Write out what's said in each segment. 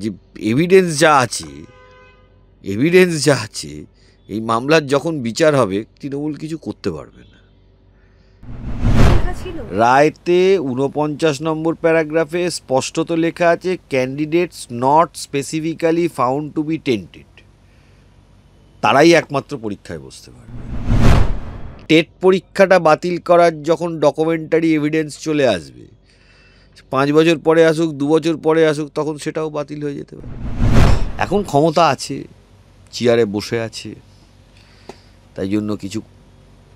যে এভিডেন্স যা আছে এই মামলার যখন বিচার হবে তৃণমূল কিছু করতে পারবে না। রায়তে 49 নম্বর প্যারাগ্রাফে স্পষ্টত লেখা আছে, candidates not specifically found to be tainted, তারাই একমাত্র পরীক্ষায় বসতে পারবে। টেট পরীক্ষাটা বাতিল করার যখন ডকুমেন্টারি এভিডেন্স চলে আসবে, 5 বছর পরে আসুক, 2 বছর পরে আসুক, তখন সেটাও বাতিল হয়ে যেতে পারে। এখন ক্ষমতা আছে, চেয়ারে বসে আছে, তাই জন্য কিছু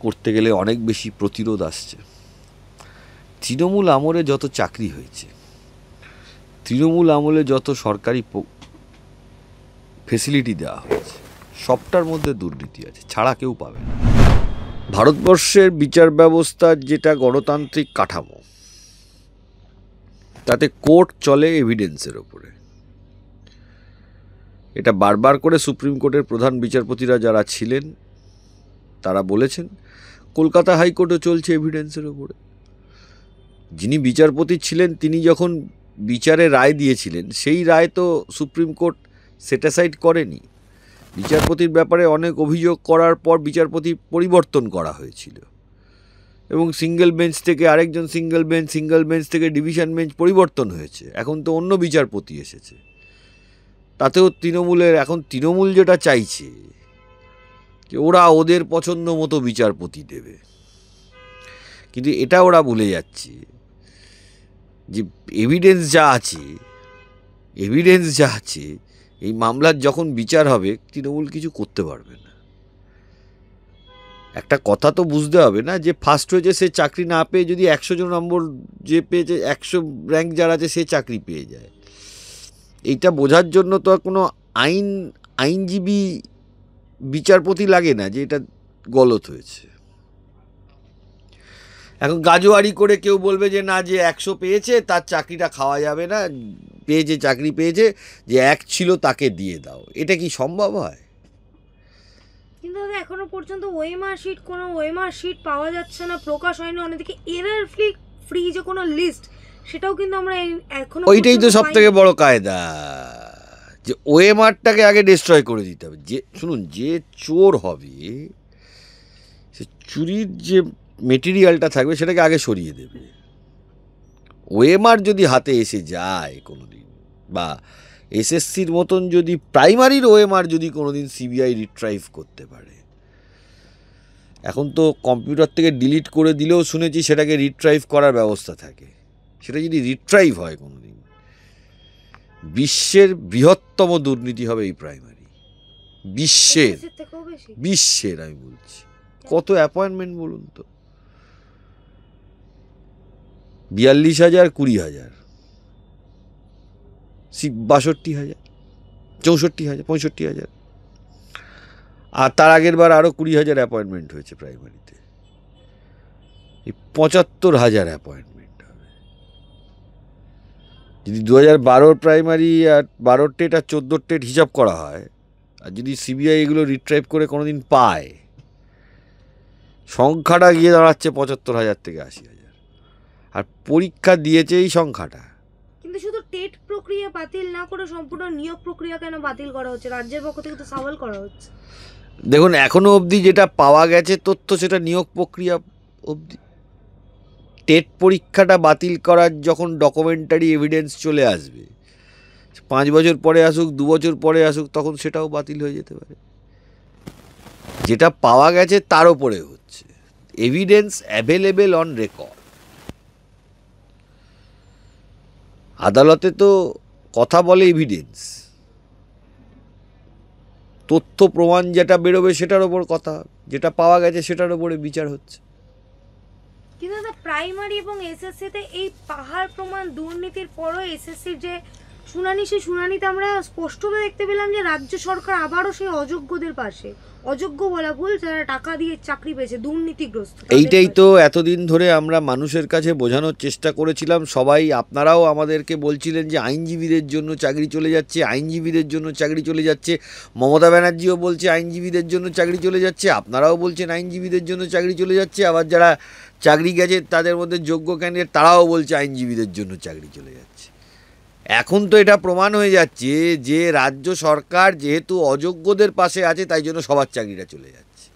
করতে গেলে অনেক বেশি প্রতিরোধ আসছে। তৃণমূল আমলে যত চাকরি হয়েছে, তৃণমূল আমলে যত সরকারি ফেসিলিটি দেওয়া হয়েছে, সবটার মধ্যে দুর্নীতি আছে, ছাড়া কেউ পাবে না। ভারতবর্ষের বিচার ব্যবস্থার যেটা গণতান্ত্রিক কাঠামো, তাতে কোর্ট চলে এভিডেন্সের ওপরে। এটা বারবার করে সুপ্রিম কোর্টের প্রধান বিচারপতিরা যারা ছিলেন তারা বলেছেন। কলকাতা হাইকোর্টও চলছে এভিডেন্সের ওপরে। যিনি বিচারপতি ছিলেন তিনি যখন বিচারে রায় দিয়েছিলেন, সেই রায় তো সুপ্রিম কোর্ট সেটাসাইড করেনি। বিচারপতির ব্যাপারে অনেক অভিযোগ করার পর বিচারপতি পরিবর্তন করা হয়েছিল এবং সিঙ্গেল বেঞ্চ থেকে আরেকজন সিঙ্গেল বেঞ্চ থেকে ডিভিশন বেঞ্চ পরিবর্তন হয়েছে। এখন তো অন্য বিচারপতি এসেছে। তাতেও এখন তৃণমূল যেটা চাইছে যে ওরা ওদের পছন্দ মতো বিচারপতি দেবে, কিন্তু এটা ওরা ভুলে যাচ্ছে যে এভিডেন্স যা আছে এই মামলার যখন বিচার হবে তৃণমূল কিছু করতে পারবে না। একটা কথা তো বুঝতে হবে না, যে ফার্স্ট হয়েছে সে চাকরি না পেয়ে যদি 100 নম্বর যে পেয়েছে, 100 র্যাঙ্ক যার আছে সে চাকরি পেয়ে যায়। এইটা বোঝার জন্য তো কোনো আইনজীবী বিচারপতি লাগে না যে এটা গলত হয়েছে। এখন গাজোয়ারি করে কেউ বলবে যে না, যে 100 পেয়েছে তার চাকরিটা খাওয়া যাবে না, চাকরি পেয়েছে, যে 1 ছিল তাকে দিয়ে দাও। এটা কি সম্ভব হয়? কিন্তু এখনো পর্যন্ত কোনো ওএমআর শিট পাওয়া যাচ্ছে না, প্রকাশ হয়নি। অন্যদিকে এরর ফ্রি যে কোনো লিস্ট, সেটাও কিন্তু আমরা এখনো, ওইটাই তো সব থেকে বড় কায়দা, যে ওএমআরটাকে আগে ডিস্ট্রয় করে দিতে হবে। শুনুন, যে চোর হবে সে চুরির যে মেটেরিয়ালটা থাকবে সেটাকে আগে সরিয়ে দেবে। ওএমআর যদি হাতে এসে যায় কোনোদিন, বা এসএসসির মতন যদি প্রাইমারির ওএমআর যদি কোনোদিন সিবিআই রিট্রাইভ করতে পারে, এখন তো কম্পিউটার থেকে ডিলিট করে দিলেও শুনেছি সেটাকে রিট্রাইভ করার ব্যবস্থা থাকে। সেটা যদি রিট্রাইভ হয় কোনোদিন, বিশ্বের বৃহত্তম দুর্নীতি হবে এই প্রাইমারি। বিশ্বের আমি বলছি। কত অ্যাপয়েন্টমেন্ট বলুন তো, 42,000, 20,000, 62,000, 64,000, 65,000, আর তার আগের বার আরও 20,000 অ্যাপয়েন্টমেন্ট হয়েছে প্রাইমারিতে। এই 75,000 অ্যাপয়েন্টমেন্ট হবে। যদি 2012 প্রাইমারি আর 12 টেট আর 14 টেট হিসাব করা হয়, আর যদি সিবিআই এগুলো রিট্রাইভ করে কোনোদিন পায়, সংখ্যাটা গিয়ে দাঁড়াচ্ছে 75,000 থেকে 80,000। আর পরীক্ষা দিয়েছে এই সংখ্যাটা। কিন্তু শুধু টেট প্রক্রিয়া বাতিল না করে সম্পূর্ণ নিয়োগ প্রক্রিয়া কেন বাতিল করা হচ্ছে? রাজ্যের পক্ষ থেকে তো সওয়াল করা হচ্ছে। দেখুন, এখনো অবধি যেটা পাওয়া গেছে তথ্য, সেটা নিয়োগ প্রক্রিয়া অবধি। টেট পরীক্ষাটা বাতিল করার যখন ডকুমেন্টারি এভিডেন্স চলে আসবে, 5 বছর পরে আসুক, 2 বছর পরে আসুক, তখন সেটাও বাতিল হয়ে যেতে পারে। যেটা পাওয়া গেছে তার ওপরে হচ্ছে এভিডেন্স অ্যাভেলেবেল অন রেকর্ড। আদালতে তো কথা বলে এভিডেন্স, তথ্য প্রমাণ যেটা বেরোবে সেটার ওপর কথা, যেটা পাওয়া গেছে সেটার ওপরে বিচার হচ্ছে। কিন্তু প্রাইমারি এবং এসএসসিতে এই পাহাড় প্রমাণ দুর্নীতির পরও এসএসসির যে শুনানি, সেই শুনানিতে আমরা স্পষ্টভাবে দেখতে পেলাম যে রাজ্য সরকার আবারও সেই অযোগ্যদের পাশে, অযোগ্য বলা ভুল, যারা টাকা দিয়ে চাকরি পেয়েছে, দুর্নীতিগ্রস্ত। এইটাই তো এতদিন ধরে আমরা মানুষের কাছে বোঝানোর চেষ্টা করেছিলাম। সবাই, আপনারাও আমাদেরকে বলছিলেন যে আইনজীবীদের জন্য চাকরি চলে যাচ্ছে, আইনজীবীদের জন্য চাকরি চলে যাচ্ছে। মমতা ব্যানার্জিও বলছে আইনজীবীদের জন্য চাকরি চলে যাচ্ছে, আপনারাও বলছেন আইনজীবীদের জন্য চাকরি চলে যাচ্ছে। আবার যারা চাকরি গেছে তাদের মধ্যে যোগ্য ক্যান্ডিডেট, তারাও বলছে আইনজীবীদের জন্য চাকরি চলে যাচ্ছে। এখন তো এটা প্রমাণ হয়ে যাচ্ছে যে রাজ্য সরকার যেহেতু অযোগ্যদের পাশে আছে, তাই জন্য সবার চাকরিটা চলে যাচ্ছে।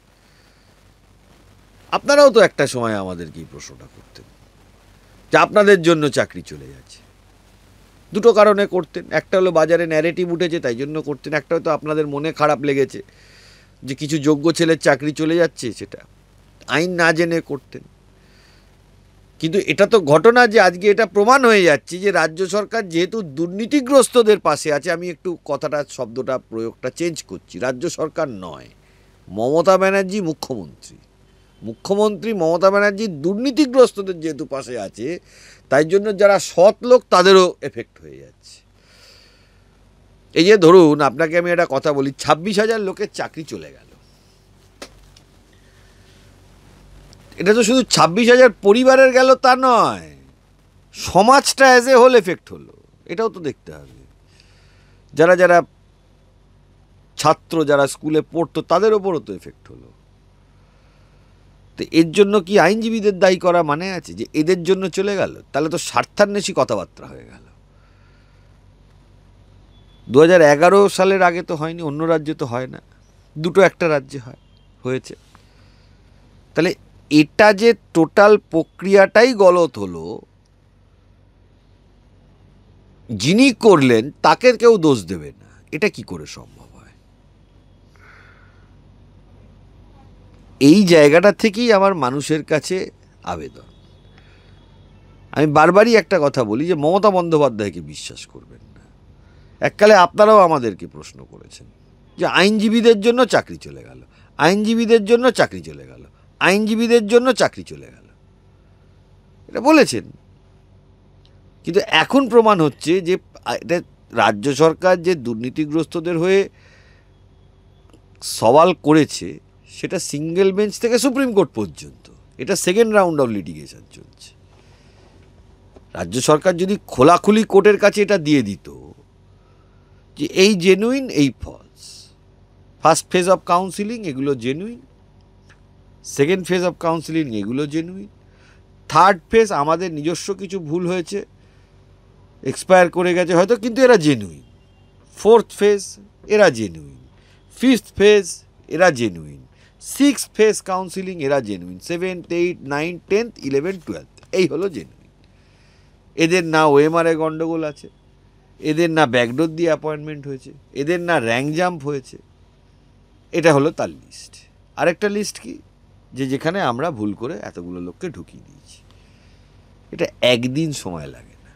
আপনারাও তো একটা সময় আমাদেরকে এই প্রশ্নটা করতেন যে আপনাদের জন্য চাকরি চলে যাচ্ছে। দুটো কারণে করতেন, একটা হলো বাজারে ন্যারেটিভ উঠেছে তাই জন্য করতেন, একটা হয়তো আপনাদের মনে খারাপ লেগেছে যে কিছু যোগ্য ছেলের চাকরি চলে যাচ্ছে, সেটা আইন না জেনে করতেন। কিন্তু এটা তো ঘটনা যে আজকে এটা প্রমাণ হয়ে যাচ্ছে যে রাজ্য সরকার যেহেতু দুর্নীতিগ্রস্তদের পাশে আছে, আমি একটু কথাটা শব্দটা প্রয়োগটা চেঞ্জ করছি, রাজ্য সরকার নয়, মমতা ব্যানার্জি মুখ্যমন্ত্রী মমতা ব্যানার্জি দুর্নীতিগ্রস্তদের যেহেতু পাশে আছে, তাই জন্য যারা সৎ লোক তাদেরও এফেক্ট হয়ে যাচ্ছে। এই যে ধরুন আপনাকে আমি একটা কথা বলি, 26,000 লোকের চাকরি চলে গেল, এটা তো শুধু 26,000 পরিবারের গেল তা নয়, সমাজটা অ্যাজ এ হোল এফেক্ট হলো, এটাও তো দেখতে হবে। যারা যারা ছাত্র যারা স্কুলে পড়তো তাদের ওপরও তো এফেক্ট হলো। তো এর জন্য কি আইনজীবীদের দায়ী করা মানে আছে যে এদের জন্য চলে গেল? তাহলে তো স্বার্থান্বেষী কথাবার্তা হয়ে গেল। 2011 সালের আগে তো হয়নি, অন্য রাজ্যে তো হয় না, দুটো একটা রাজ্যে হয়েছে। তাহলে এটা যে টোটাল প্রক্রিয়াটাই গলত হলো, যিনি করলেন তাকে কেউ দোষ দেবে না, এটা কি করে সম্ভব হয়? এই জায়গাটা থেকেই আমার মানুষের কাছে আবেদন। আমি বারবারই একটা কথা বলি যে মমতা বন্দ্যোপাধ্যায়কে বিশ্বাস করবেন না। এককালে আপনারাও আমাদেরকে প্রশ্ন করেছেন যে আইনজীবীদের জন্য চাকরি চলে গেল, আইনজীবীদের জন্য চাকরি চলে গেল, আইনজীবীদের জন্য চাকরি চলে গেল, এটা বলেছেন। কিন্তু এখন প্রমাণ হচ্ছে যে এটা রাজ্য সরকার যে দুর্নীতিগ্রস্তদের হয়ে সওয়াল করেছে, সেটা সিঙ্গেল বেঞ্চ থেকে সুপ্রিম কোর্ট পর্যন্ত, এটা সেকেন্ড রাউন্ড অফ লিটিগেশন চলছে। রাজ্য সরকার যদি খোলাখুলি কোর্টের কাছে এটা দিয়ে দিত যে এই জেনুইন, এই false, first phase of counselling এগুলো genuine, second phase of counselling এগুলো জেনুইন, থার্ড ফেজ আমাদের নিজস্ব কিছু ভুল হয়েছে, এক্সপায়ার করে গেছে হয়তো, কিন্তু এরা জেনুইন, ফোর্থ ফেজ এরা জেনুইন, ফিফথ ফেজ এরা জেনুইন, সিক্স ফেজ কাউন্সিলিং এরা genuine, 7th 8th 9th 10th 11th 12th এই হলো জেনুইন। এদের না ওএমআরে গণ্ডগোল আছে, এদের না ব্যাকডোর দিয়ে অ্যাপয়েন্টমেন্ট হয়েছে, এদের না র্যাঙ্ক জাম্প হয়েছে, এটা হলো তার লিস্ট। আরেকটা লিস্ট কি, যে যেখানে আমরা ভুল করে এতগুলো লোককে ঢুকিয়ে দিয়েছি। এটা একদিন সময় লাগে না,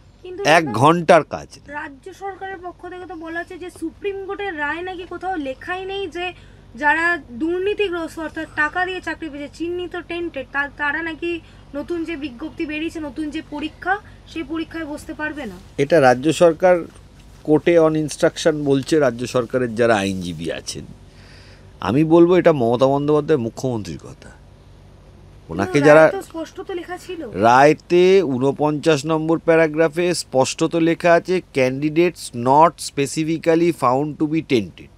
1 ঘন্টার কাজ না। রাজ্য সরকারের পক্ষ থেকে তো বলা হচ্ছে যে সুপ্রিম কোর্টের রায় নাকি কোথাও লেখাই নেই যে যারা দুর্নীতিগ্রস্ত অর্থাৎ টাকা দিয়ে চাকরি পেয়েছে, চিহ্নিত টেন্টেড, তারা নাকি নতুন যে বিজ্ঞপ্তি বেরিয়েছে, নতুন যে পরীক্ষা, সেই পরীক্ষায় বসতে পারবে না। এটা রাজ্য সরকার কোর্টে অন ইনস্ট্রাকশন বলছে রাজ্য সরকারের যারা আইনজীবী আছেন। আমি বলবো এটা মমতা বন্দ্যোপাধ্যায় মুখ্যমন্ত্রীর কথা, ওনাকে যারা স্পষ্ট তো লেখা ছিল রায়তে 49 নম্বর প্যারাগ্রাফে স্পষ্ট তো লেখা আছে, candidates not specifically found to be tainted,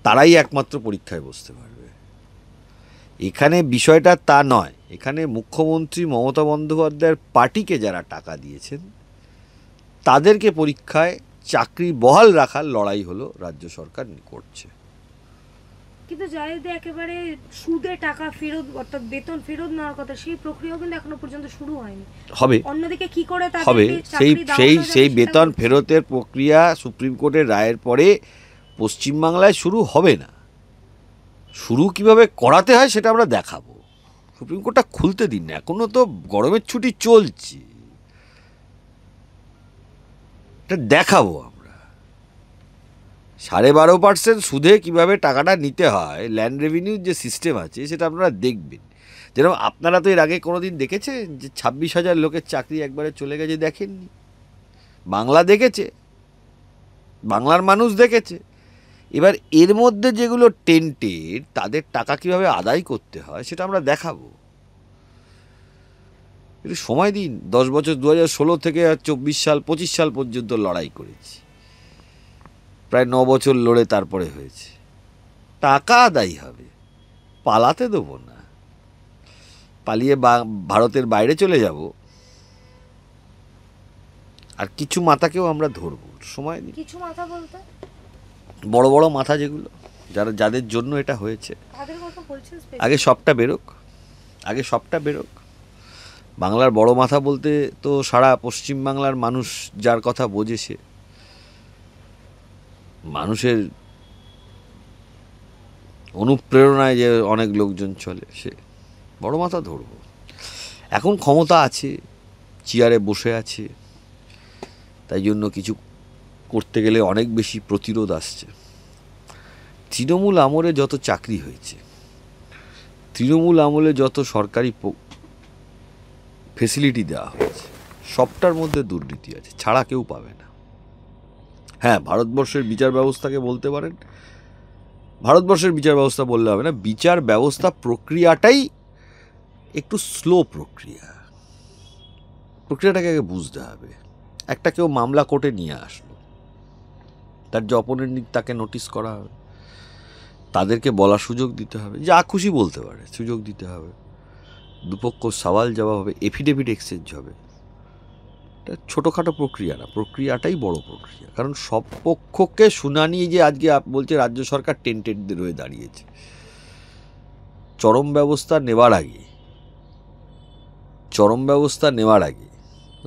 তারাই একমাত্র পরীক্ষায় বসতে পারবে। এখানে বিষয়টা তা নয়, এখানে মুখ্যমন্ত্রী মমতা বন্দ্যোপাধ্যায়ের পার্টিকে যারা টাকা দিয়েছেন তাদেরকে পরীক্ষায় চাকরি বহাল রাখার লড়াই হলো রাজ্য সরকার করছে। কিন্তু যাদের একেবারে সুদে টাকা ফেরত অর্থাৎ বেতন ফেরত নেওয়ার কথা, সেই প্রক্রিয়াও কিন্তু এখনো পর্যন্ত শুরু হয়নি। হবে, অন্যদিকে কি করে হবে সেই বেতন ফেরতের প্রক্রিয়া সুপ্রিম কোর্টের রায়ের পরে পশ্চিমবাংলায় শুরু হবে না। শুরু কিভাবে করাতে হয় সেটা আমরা দেখাবো, সুপ্রিম কোর্টটা খুলতে দিন না, এখনো তো গরমের ছুটি চলছে, এটা দেখাবো আমরা। 12.5% সুদে কিভাবে টাকাটা নিতে হয়, ল্যান্ড রেভিনিউর যে সিস্টেম আছে সেটা আপনারা দেখবেন। যেরকম আপনারা তো এর আগে কোনোদিন দেখেছেন যে 26,000 লোকের চাকরি একবারে চলে গেছে? দেখেননি। বাংলা দেখেছে, বাংলার মানুষ দেখেছে। এবার এর মধ্যে যেগুলো টেন্টেড তাদের টাকা কিভাবে আদায় করতে হয় সেটা আমরা দেখাবো। একটু সময় দিন, 10 বছর 2016 থেকে 24 সাল 25 সাল পর্যন্ত লড়াই করেছি, প্রায় 9 বছর লড়ে তারপরে হয়েছে। টাকা আদায় হবে, পালাতে দেবো না, পালিয়ে ভারতের বাইরে চলে যাব, আর কিছু মাথাকেও আমরা ধরবো, সময় দিই। কিছু মাথা বলতে বড় বড় মাথা যেগুলো, যাদের জন্য এটা হয়েছে, তাদের কথা বলছেন? আগে সবটা বেরোক। বাংলার বড় মাথা বলতে তো সারা পশ্চিমবাংলার মানুষ যার কথা বোঝে, সে মানুষের অনুপ্রেরণায় যে অনেক লোকজন চলে, সে বড় মাথা ধরব। এখন ক্ষমতা আছে, চেয়ারে বসে আছে, তাই জন্য কিছু করতে গেলে অনেক বেশি প্রতিরোধ আসছে। তৃণমূল আমলে যত চাকরি হয়েছে, তৃণমূল আমলে যত সরকারি ফেসিলিটি দেওয়া হয়েছে, সবটার মধ্যে দুর্নীতি আছে, ছাড়া কেউ পাবে না। হ্যাঁ, ভারতবর্ষের বিচার ব্যবস্থাকে বলতে পারেন, ভারতবর্ষের বিচার ব্যবস্থা বললে হবে না, বিচার ব্যবস্থা প্রক্রিয়াটাই একটু স্লো প্রক্রিয়াটাকে আগে বুঝতে হবে। একটা কেউ মামলা কোর্টে নিয়ে আসলো, তার যে অপোনেন্ট তাকে নোটিশ করা হবে, তাদেরকে বলার সুযোগ দিতে হবে, যা খুশি বলতে পারে সুযোগ দিতে হবে, দুপক্ষ সওয়াল জবাব হবে, এফিডেভিট এক্সচেঞ্জ হবে। এটা ছোটোখাটো প্রক্রিয়া না, প্রক্রিয়াটাই বড় প্রক্রিয়া। কারণ সব পক্ষকে শুনানি, যে আজকে বলছে রাজ্য সরকার টেন্টেডদের হয়ে দাঁড়িয়েছে, চরম ব্যবস্থা নেওয়ার আগে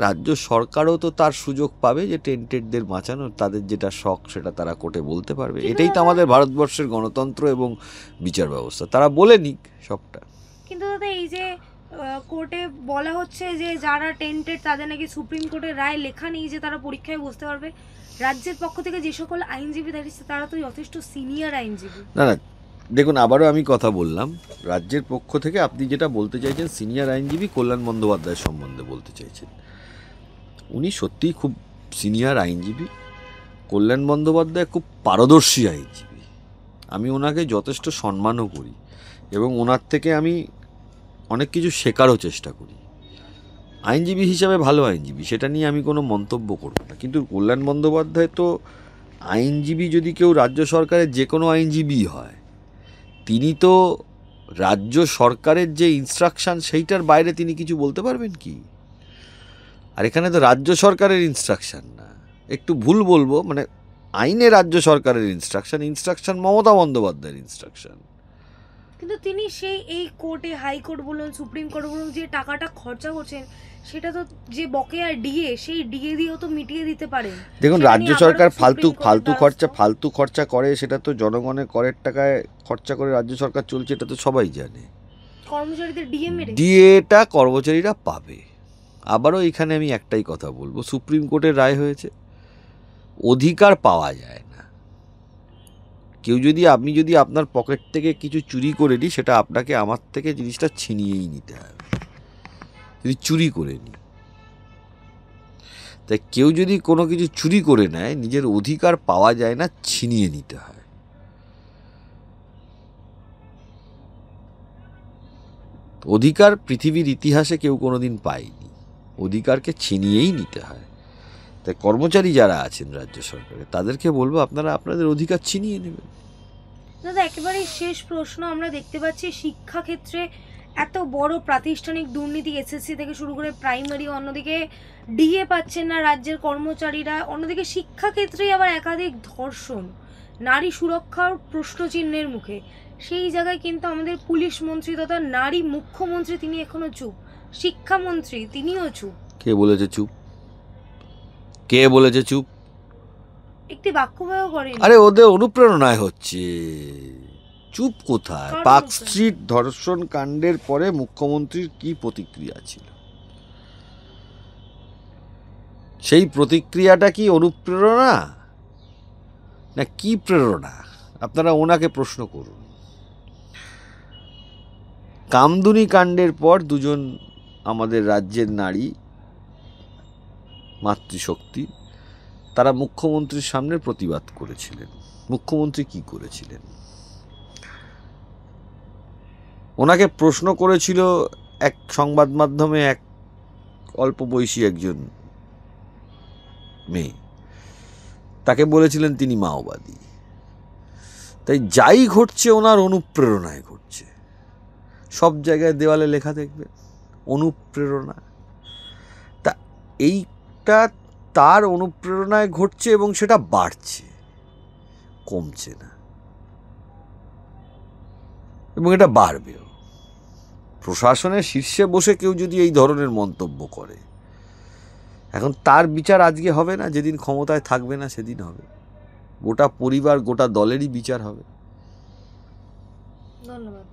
রাজ্য সরকারও তো তার সুযোগ পাবে যে টেন্টেডদের বাঁচানোর, তাদের যেটা শখ সেটা তারা কোর্টে বলতে পারবে। এটাই তো আমাদের ভারতবর্ষের গণতন্ত্র এবং বিচার ব্যবস্থা, তারা বলে নিক সবটা। কিন্তু দাদা, এই যে কোর্টে বলা হচ্ছে যে যারা টেন্টেড তাদের নাকি সুপ্রিম কোর্টের রায় লেখা নেই যে তারা পরীক্ষায় বসতে পারবে, রাজ্যের পক্ষ থেকে যে সকল আইনজীবী দাঁড়িয়েছে তারা তো যথেষ্ট সিনিয়র আইনজীবী। না, দেখুন, আবারও আমি কথা বললাম, রাজ্যের পক্ষ থেকে আপনি যেটা বলতে চাইছেন, সিনিয়র আইনজীবী কল্যাণ বন্দ্যোপাধ্যায়ের সম্বন্ধে বলতে চাইছেন। উনি সত্যিই খুব সিনিয়র আইনজীবী, কল্যাণ বন্দ্যোপাধ্যায় খুব পারদর্শী আইনজীবী। আমি ওনাকে যথেষ্ট সম্মানও করি এবং ওনার থেকে আমি অনেক কিছু শেখারও চেষ্টা করি। আইনজীবী হিসাবে ভালো আইনজীবী, সেটা নিয়ে আমি কোনো মন্তব্য করব না। কিন্তু কল্যাণ বন্দ্যোপাধ্যায় তো আইনজীবী, যদি কেউ রাজ্য সরকারের যে কোনো আইনজীবী হয়, তিনি তো রাজ্য সরকারের যে ইনস্ট্রাকশান সেইটার বাইরে তিনি কিছু বলতে পারবেন কি? আর এখানে তো রাজ্য সরকারের ইনস্ট্রাকশান না, একটু ভুল বলবো, মানে আইনে রাজ্য সরকারের ইনস্ট্রাকশান মমতা বন্দ্যোপাধ্যায়ের ইনস্ট্রাকশান। কিন্তু তিনি সেই এই কোর্টে, হাইকোর্ট বলুন, সুপ্রিম কোর্ট বলুন, যে টাকাটা খরচা করছেন, সেটা তো যে বকেয়া ডিএ, সেই ডিএ দিয়েও তো মিটিয়ে দিতে পারেন। দেখুন, রাজ্য সরকার ফালতু খরচা করে, সেটা তো জনগণের করের টাকায় খরচা করে রাজ্য সরকার চলছে, এটা তো সবাই জানে। কর্মচারীদের ডিএটা কর্মচারীরা পাবে। আবারও এখানে আমি একটাই কথা বলবো, সুপ্রিম কোর্টের রায় হয়েছে, অধিকার পাওয়া যায় না। আপনি যদি আপনার পকেট থেকে কিছু চুরি করে নিই, সেটা আপনাকে আমার থেকে জিনিসটা ছিনিয়েই নিতে হবে, যদি চুরি করে নিই। তাই কেউ যদি কোনো কিছু চুরি করে নেয়, নিজের অধিকার পাওয়া যায় না, ছিনিয়ে নিতে হয়। অধিকার পৃথিবীর ইতিহাসে কেউ কোনোদিন পায়নি, অধিকারকে ছিনিয়েই নিতে হয়। তাই কর্মচারী যারা আছেন রাজ্য সরকারে, তাদেরকে বলবো আপনারা আপনাদের অধিকার ছিনিয়ে নেবেন। দাদা, একেবারে শেষ প্রশ্ন, আমরা দেখতে পাচ্ছি শিক্ষাক্ষেত্রে এত বড় প্রাতিষ্ঠানিক দুর্নীতি, এসএসসি থেকে শুরু করে প্রাইমারি, অন্যদিকে ডিএ পাচ্ছেন না রাজ্যের কর্মচারীরা, অন্যদিকে শিক্ষাক্ষেত্রেই আবার একাধিক ধর্ষণ, নারী সুরক্ষার প্রশ্নচিহ্নের মুখে। সেই জায়গায় কিন্তু আমাদের পুলিশ মন্ত্রী তথা নারী মুখ্যমন্ত্রী, তিনি এখনো চুপ, শিক্ষামন্ত্রী তিনিও চুপ। কে বলেছে চুপ? একটি বাক্য ব্যবহার করেন। আরে, ওদের অনুপ্রেরণায় হচ্ছে, চুপ কোথায়? পার্ক স্ট্রিট ধর্ষণ কাণ্ডের পরে মুখ্যমন্ত্রীর কি প্রতিক্রিয়া ছিল? সেই প্রতিক্রিয়াটা কি অনুপ্রেরণা না কি প্রেরণা? আপনারা ওনাকে প্রশ্ন করুন। কামদুনি কাণ্ডের পর দুজন আমাদের রাজ্যের নারী মাতৃশক্তি, তারা মুখ্যমন্ত্রীর সামনে প্রতিবাদ করেছিলেন। মুখ্যমন্ত্রী কি করেছিলেন? ওনাকে প্রশ্ন করেছিল এক সংবাদ মাধ্যমে এক অল্প বয়সী একজন মেয়ে, তাকে বলেছিলেন তিনি মাওবাদী। তাই যাই ঘটছে ওনার অনুপ্রেরণায় ঘটছে। সব জায়গায় দেওয়ালে লেখা দেখবেন অনুপ্রেরণা। তা এইটা তার অনুপ্রেরণায় ঘটছে এবং সেটা বাড়ছে, কমছে না, এবং এটা বাড়বেও। প্রশাসনের শীর্ষে বসে কেউ যদি এই ধরনের মন্তব্য করে, এখন তার বিচার আজকে হবে না, যেদিন ক্ষমতায় থাকবে না সেদিন হবে। গোটা পরিবার, গোটা দলেরই বিচার হবে। ধন্যবাদ।